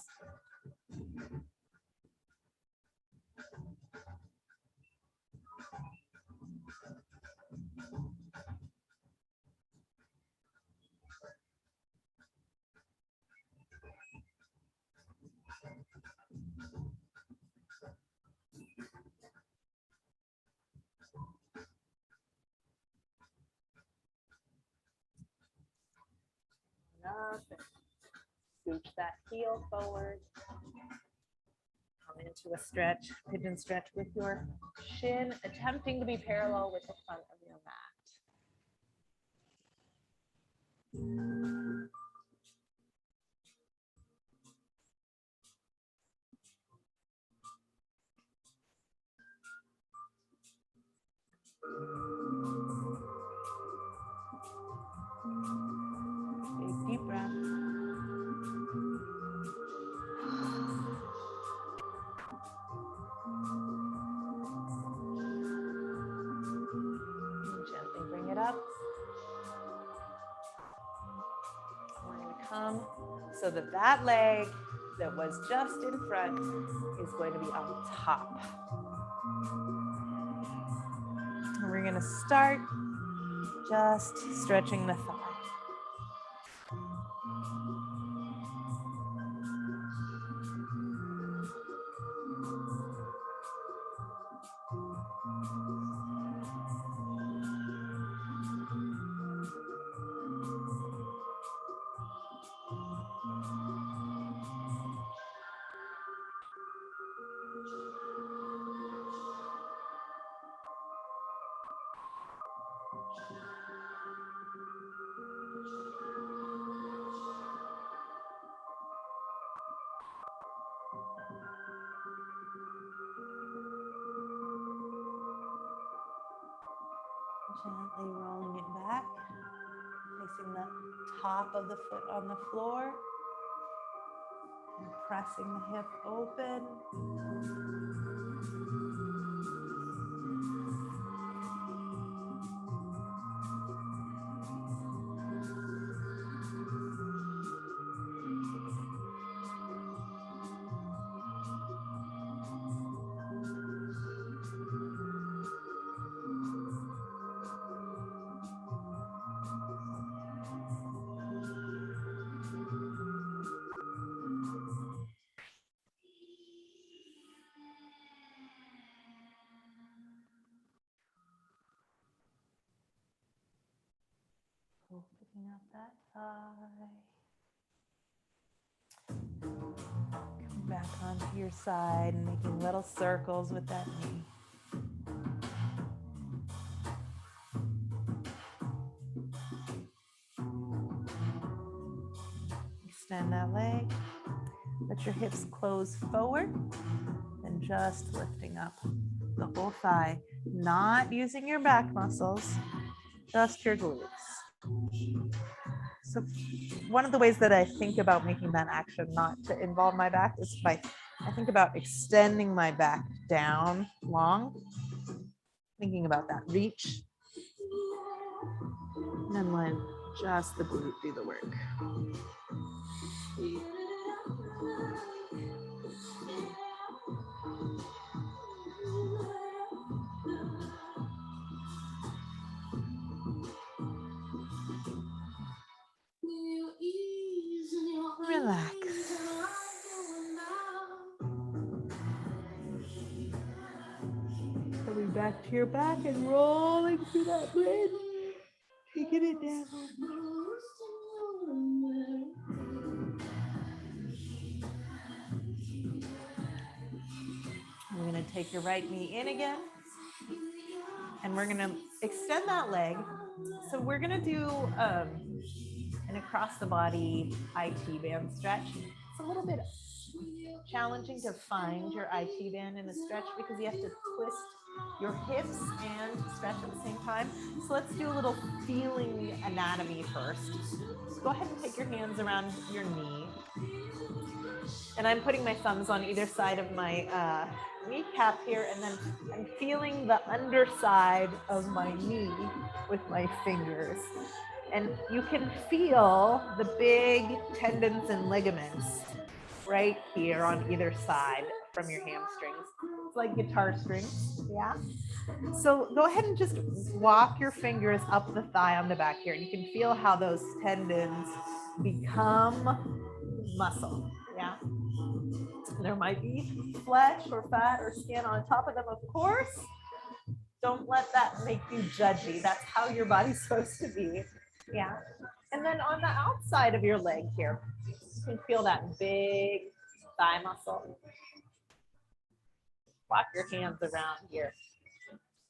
Up and scooch that heel forward. Come into a stretch, pigeon stretch with your shin, attempting to be parallel with the front of your mat. Big deep breath. And gently bring it up. We're going to come so that that leg that was just in front is going to be on top. And we're going to start just stretching the thigh. Gently rolling it back, placing the top of the foot on the floor, and pressing the hip open. Opening up that thigh. Come back onto your side and making little circles with that knee. Extend that leg. Let your hips close forward and just lifting up the whole thigh, not using your back muscles, just your glutes. So one of the ways that I think about making that action not to involve my back is by I think about extending my back down long, thinking about that reach, and then let just the glute do the work. back to your back and rolling through that bridge. Taking it down. We're going to take your right knee in again. And we're going to extend that leg. So we're going to do an across the body IT band stretch. It's a little bit challenging to find your IT band in a stretch because you have to twist your hips and stretch at the same time. So let's do a little feeling anatomy first. So go ahead and take your hands around your knee. And I'm putting my thumbs on either side of my kneecap here, and then I'm feeling the underside of my knee with my fingers. And you can feel the big tendons and ligaments right here on either side from your hamstrings. It's like guitar strings, yeah? So go ahead and just walk your fingers up the thigh on the back here. And you can feel how those tendons become muscle, yeah? There might be flesh or fat or skin on top of them, of course. Don't let that make you judgy. That's how your body's supposed to be, yeah? And then on the outside of your leg here, you can feel that big thigh muscle. Walk your hands around here.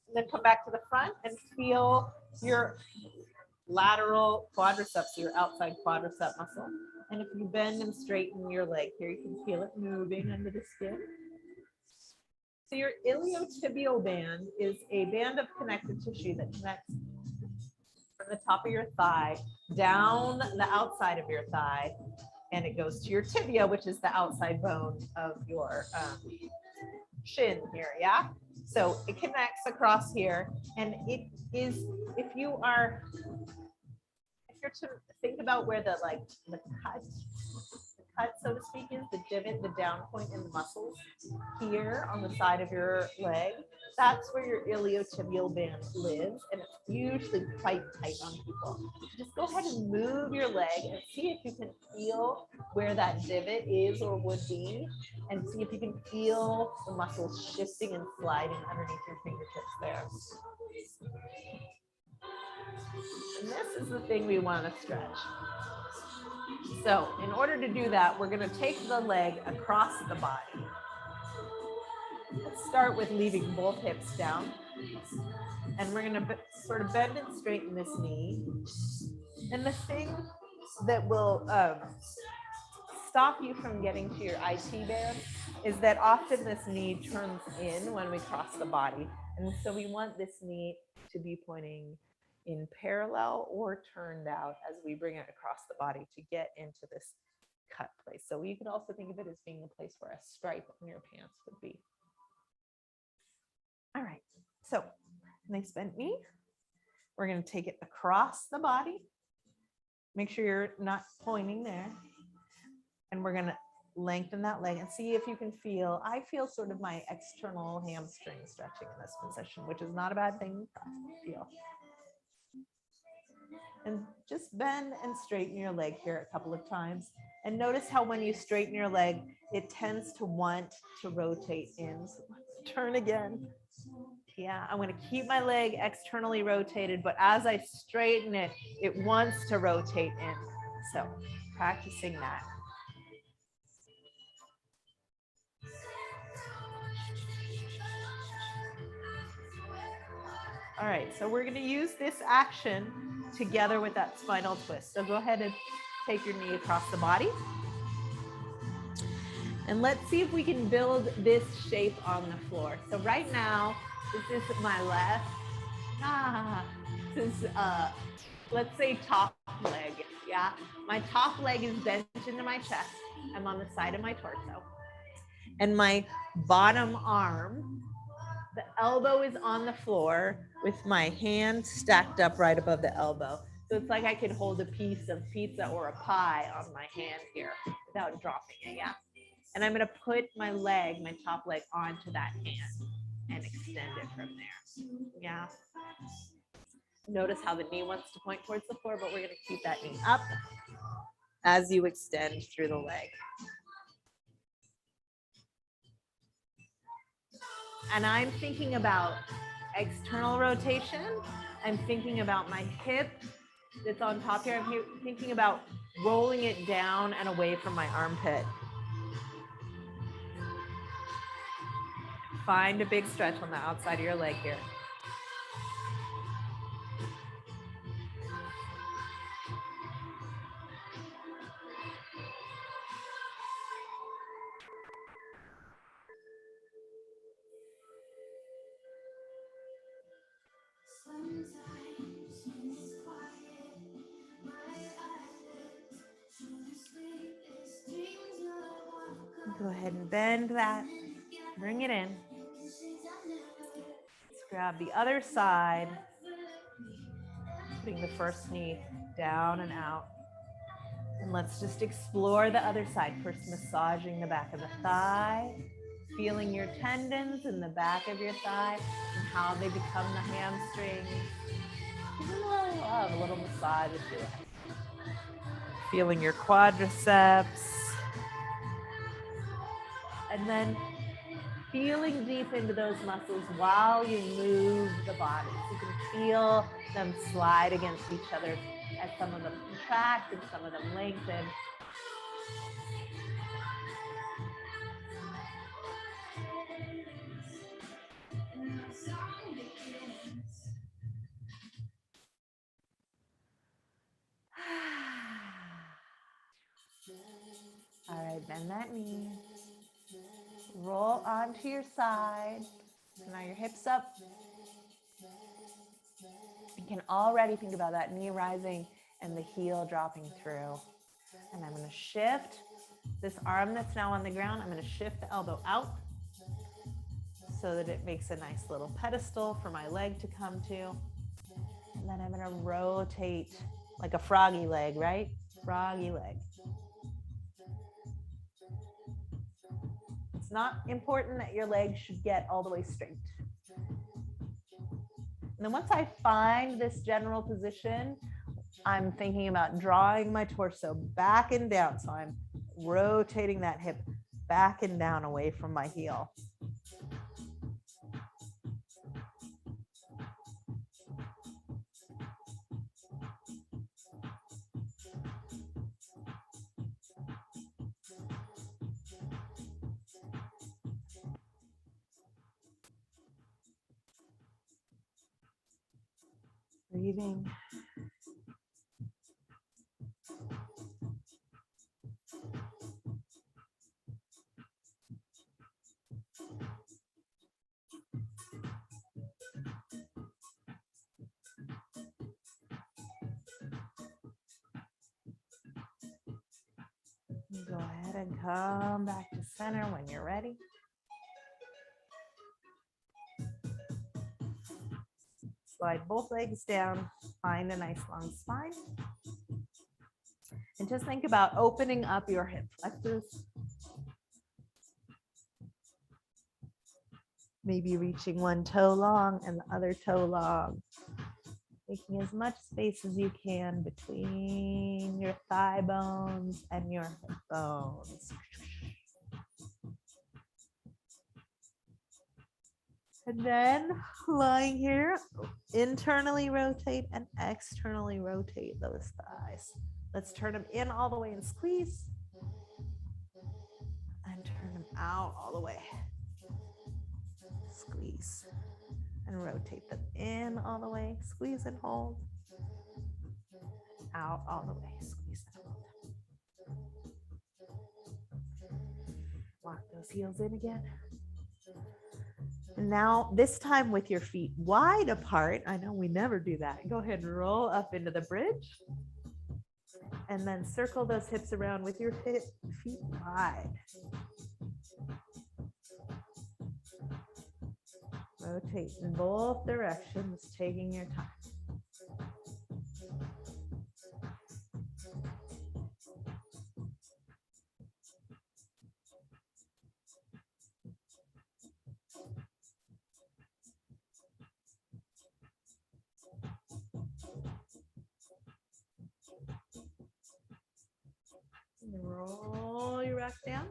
And then come back to the front and feel your lateral quadriceps, your outside quadricep muscle. And if you bend and straighten your leg here, you can feel it moving under the skin. So your iliotibial band is a band of connective tissue that connects from the top of your thigh down the outside of your thigh, and it goes to your tibia, which is the outside bone of your shin here, yeah? So it connects across here, and it is, if you're to think about where the cut, so to speak, is the divot, the down point in the muscles here on the side of your leg, that's where your iliotibial band lives, and it's usually quite tight on people. Just go ahead and move your leg and see if you can feel where that divot is or would be, and see if you can feel the muscles shifting and sliding underneath your fingertips there. And this is the thing we want to stretch. So in order to do that, we're going to take the leg across the body. Let's start with leaving both hips down. And we're going to sort of bend and straighten this knee. And the thing that will stop you from getting to your IT band is that often this knee turns in when we cross the body. And so we want this knee to be pointing in parallel or turned out as we bring it across the body to get into this cut place. So you can also think of it as being a place where a stripe on your pants would be. All right, so nice bent knee. We're going to take it across the body. Make sure you're not pointing there. And we're going to lengthen that leg and see if you can feel, I feel sort of my external hamstring stretching in this position, which is not a bad thing to feel. And just bend and straighten your leg here a couple of times. And notice how when you straighten your leg, it tends to want to rotate in. So let's turn again. Yeah, I'm going to keep my leg externally rotated, but as I straighten it, it wants to rotate in. So practicing that. All right, so we're going to use this action together with that spinal twist. So go ahead and take your knee across the body. And let's see if we can build this shape on the floor. So right now, this is my left. This is, let's say top leg, yeah? My top leg is bent into my chest. I'm on the side of my torso. And my bottom arm, the elbow is on the floor with my hand stacked up right above the elbow. So it's like I could hold a piece of pizza or a pie on my hand here without dropping it, yeah? And I'm gonna put my leg, my top leg onto that hand and extend it from there, yeah? Notice how the knee wants to point towards the floor, but we're gonna keep that knee up as you extend through the leg. And I'm thinking about external rotation. I'm thinking about my hip that's on top here. I'm thinking about rolling it down and away from my armpit. Find a big stretch on the outside of your leg here. Go ahead and bend that. Bring it in. Let's grab the other side. Putting the first knee down and out. And let's just explore the other side. First, massaging the back of the thigh, feeling your tendons in the back of your thigh and how they become the hamstrings. Give them a little love, a little massage if you like. Feeling your quadriceps. And then feeling deep into those muscles while you move the body. So you can feel them slide against each other as some of them contract and some of them lengthen. All right, bend that knee. Roll onto your side. So now your hips up. You can already think about that knee rising and the heel dropping through. And I'm going to shift this arm that's now on the ground. I'm going to shift the elbow out so that it makes a nice little pedestal for my leg to come to. And then I'm going to rotate like a froggy leg, right? Froggy leg. It's not important that your leg should get all the way straight. And then once I find this general position, I'm thinking about drawing my torso back and down. So I'm rotating that hip back and down away from my heel. Breathing. Go ahead and come back to center when you're ready. Slide both legs down, find a nice long spine. And just think about opening up your hip flexors. Maybe reaching one toe long and the other toe long. Taking as much space as you can between your thigh bones and your hip bones. And then lying here, internally rotate and externally rotate those thighs. Let's turn them in all the way and squeeze. And turn them out all the way. Squeeze. And rotate them in all the way. Squeeze and hold. Out all the way. Squeeze and hold. Lock those heels in again. Now, this time with your feet wide apart. I know we never do that. Go ahead and roll up into the bridge. And then circle those hips around with your feet wide. Rotate in both directions, taking your time. Roll your rack down.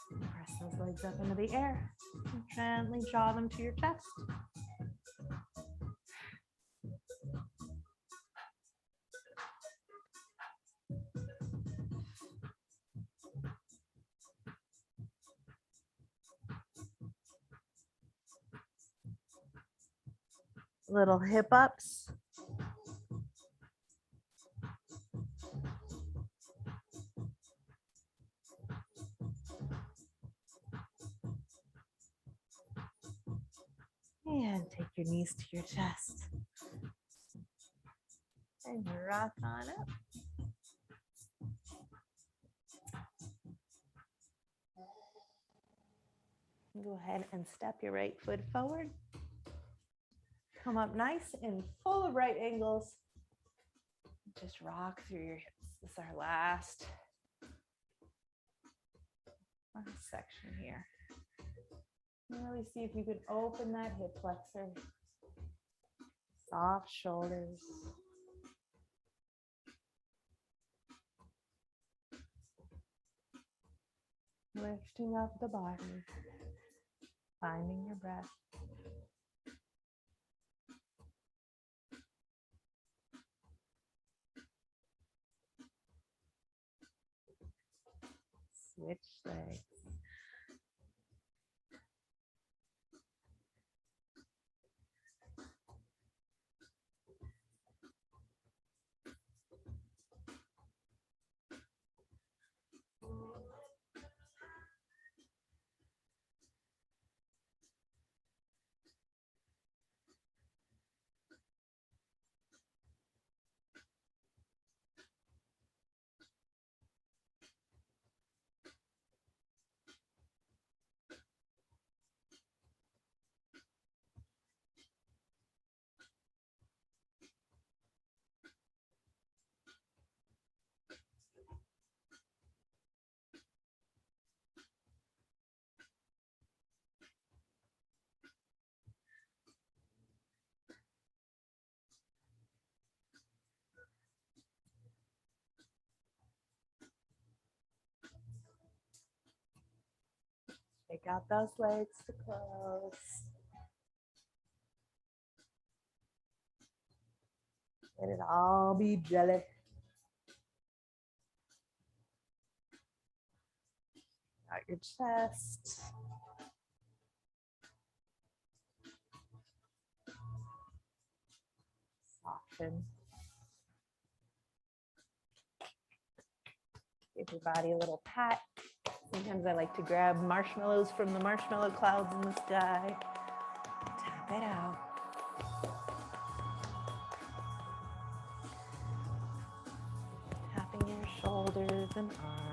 Press those legs up into the air. And gently draw them to your chest. Little hip ups. And take your knees to your chest. And rock on up. Go ahead and step your right foot forward. Come up nice and full of right angles. Just rock through your hips. This is our last section here. Really see if you can open that hip flexor. Soft shoulders. Lifting up the body. Finding your breath. Switch legs. Take out those legs to close. Let it all be jelly. Out your chest. Soften. Give your body a little pat. Sometimes I like to grab marshmallows from the marshmallow clouds in the sky. Tap it out. Tapping your shoulders and arms.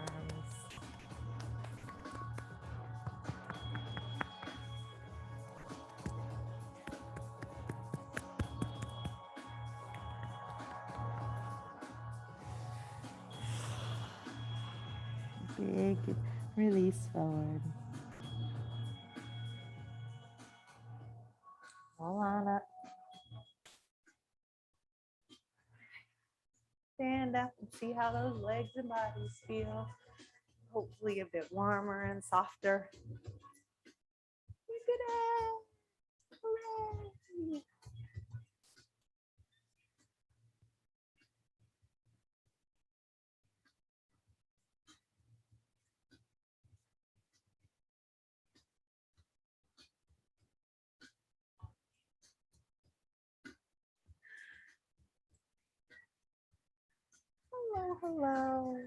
Big release forward. Hold on up. Stand up and see how those legs and bodies feel. Hopefully a bit warmer and softer. You did it! Hooray! Hello, hello.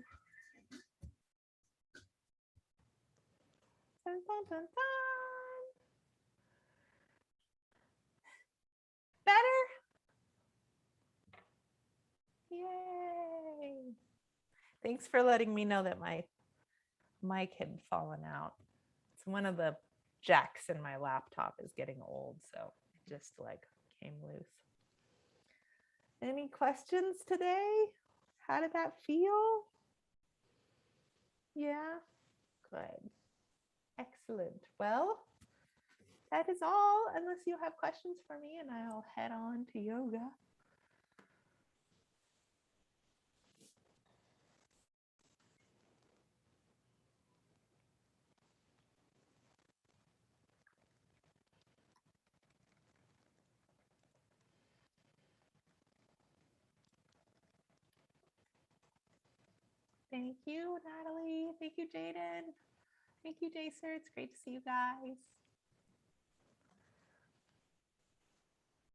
Dun, dun, dun, dun. Better? Yay. Thanks for letting me know that my mic had fallen out. It's one of the jacks in my laptop is getting old, so it just like came loose. Any questions today? How did that feel? Yeah, good. Excellent. Well, that is all, unless you have questions for me, and I'll head on to yoga. Thank you, Natalie. Thank you, Jaden. Thank you, Jacer. It's great to see you guys.